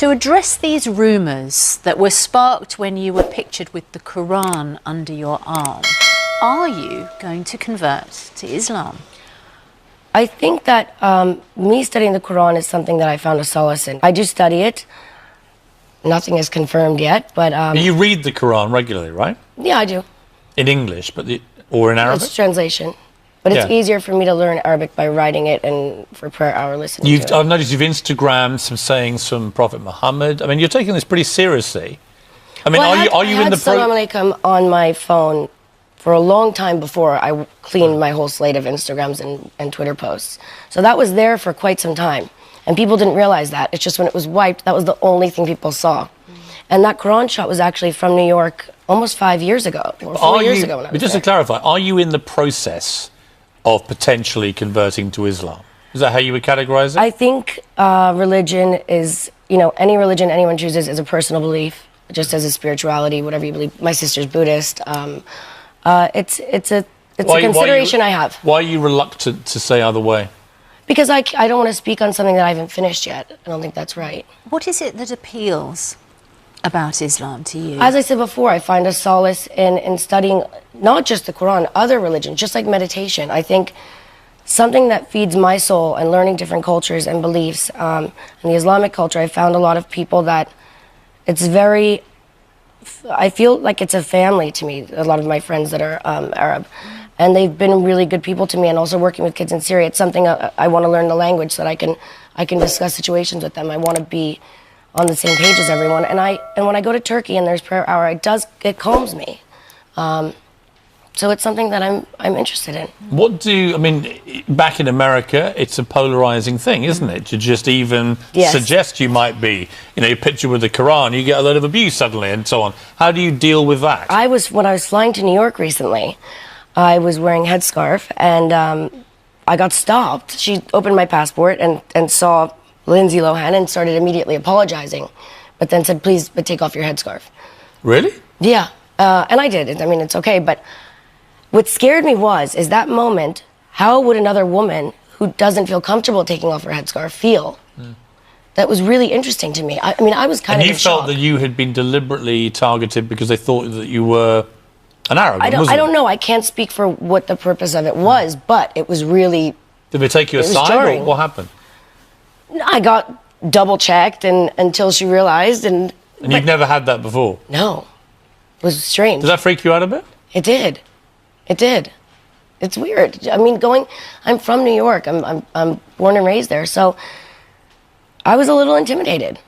To address these rumours that were sparked when you were pictured with the Quran under your arm, are you going to convert to Islam? I think that me studying the Quran is something that I found a solace in. I do study it. Nothing is confirmed yet, but... You read the Quran regularly, right? Yeah, I do. In English, or in Arabic? It's translation. But it's easier for me to learn Arabic by writing it and for prayer hour listening to it. I've noticed you've Instagrammed some sayings from Prophet Muhammad. I mean, you're taking this pretty seriously. I mean, are you in the... Salam alaikum on my phone for a long time before I cleaned my whole slate of Instagrams and Twitter posts. So that was there for quite some time. And people didn't realize that. It's just when it was wiped, that was the only thing people saw. And that Quran shot was actually from New York almost 5 years ago, or 4 years ago when I was Just there. to clarify, are you in the process of potentially converting to Islam? Is that how you would categorize it? I think religion is, any religion anyone chooses is a personal belief, just as a spirituality, whatever you believe. My sister's Buddhist. It's a consideration I have. Why are you reluctant to say either way? Because I don't want to speak on something that I haven't finished yet. I don't think that's right. What is it that appeals about Islam to you? As I said before, I find a solace in studying not just the Quran, other religions, just like meditation. I think something that feeds my soul and learning different cultures and beliefs. In the Islamic culture, I found a lot of people that I feel like it's a family to me, a lot of my friends that are Arab. And they've been really good people to me, and also working with kids in Syria. It's something I want to learn the language so that I can discuss situations with them. I want to be on the same page as everyone. And when I go to Turkey and there's prayer hour, it calms me. So it's something that I'm interested in. Back in America, it's a polarizing thing, isn't it? To just even suggest you might be, a picture with the Quran, you get a lot of abuse suddenly and so on. How do you deal with that? When I was flying to New York recently, I was wearing a headscarf and I got stopped. She opened my passport and saw Lindsay Lohan and started immediately apologizing, but then said, please, but take off your headscarf. Really? Yeah, and I did. I mean, it's okay, but what scared me is that moment, how would another woman who doesn't feel comfortable taking off her headscarf feel? That was really interesting to me. I was kind of in shock. And you felt that you had been deliberately targeted because they thought that you were an Arab, I don't know. I can't speak for what the purpose of it was, but it was really... Did they take you aside, or what happened? I got double-checked until she realized, and you've never had that before? No. It was strange. Does that freak you out a bit? It did. It did. It's weird. I'm from New York. I'm born and raised there, so I was a little intimidated.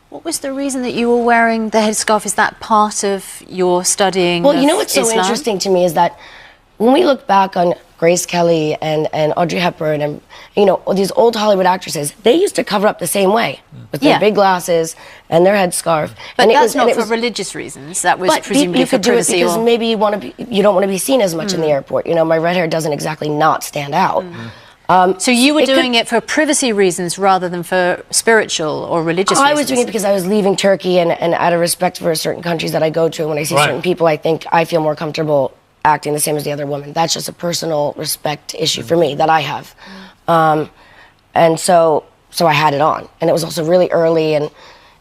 What was the reason that you were wearing the headscarf? Is that part of your studying Well, what's so Islam? interesting to me is that when we look back on Grace Kelly and Audrey Hepburn and, these old Hollywood actresses, they used to cover up the same way with their big glasses and their headscarf. But that's not for religious reasons. That was presumably you for could do it privacy. because maybe you don't want to be seen as much in the airport. My red hair doesn't exactly not stand out. So you were doing it for privacy reasons rather than for spiritual or religious reasons? I was doing it because I was leaving Turkey and out of respect for certain countries that I go to, and when I see certain people, I think I feel more comfortable acting the same as the other woman. That's just a personal respect issue for me that I have. And so I had it on. And it was also really early,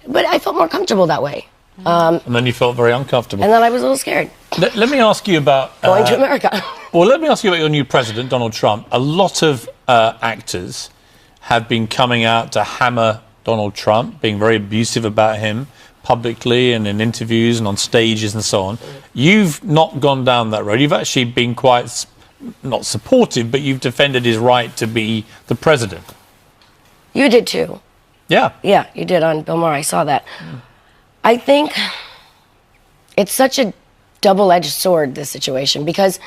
but I felt more comfortable that way. And then you felt very uncomfortable. And then I was a little scared. Let me ask you about... going to America. Well, let me ask you about your new president, Donald Trump. A lot of actors have been coming out to hammer Donald Trump, being very abusive about him publicly and in interviews and on stages and so on. You've not gone down that road. You've actually been quite, not supportive, but you've defended his right to be the president. You did too. Yeah. Yeah, you did on Bill Maher. I saw that. I think it's such a double-edged sword, this situation, because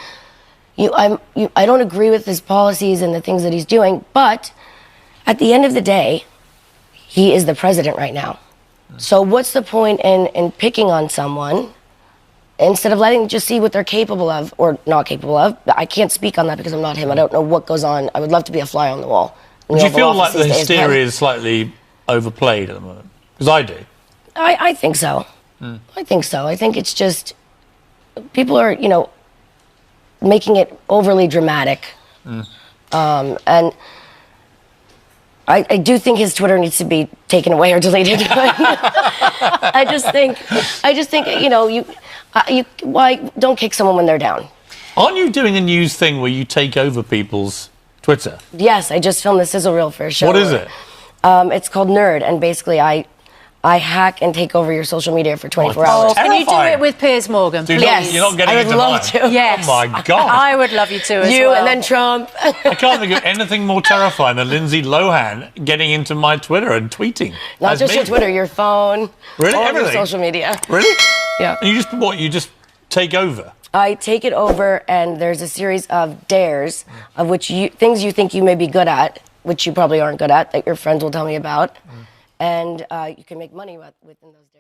I don't agree with his policies and the things that he's doing, but at the end of the day, he is the president right now. So what's the point in picking on someone instead of letting just see what they're capable of or not capable of? I can't speak on that because I'm not him. I don't know what goes on. I would love to be a fly on the wall. Do you feel like the hysteria is slightly overplayed at the moment? Because I do. I think so. I think so. I think it's just people are, making it overly dramatic. And I do think his Twitter needs to be taken away or deleted. I just think, why don't kick someone when they're down? Aren't you doing a news thing where you take over people's Twitter? Yes, I just filmed the sizzle reel for a show. What is it? It's called Nerd, and basically I hack and take over your social media for 24 hours. Can you do Terrifying. it with Piers Morgan, So please? you're not getting I would into love mine? to. Yes. Oh my God. I would love you to as You well. and then Trump. I can't think of anything more terrifying than Lindsay Lohan getting into my Twitter and tweeting. Not as just me. your Twitter, your phone, Really? all of your Everything? social media. Really? Yeah. And you just take over? I take it over, and there's a series of dares of which things you think you may be good at, which you probably aren't good at, that your friends will tell me about, and you can make money within those dares.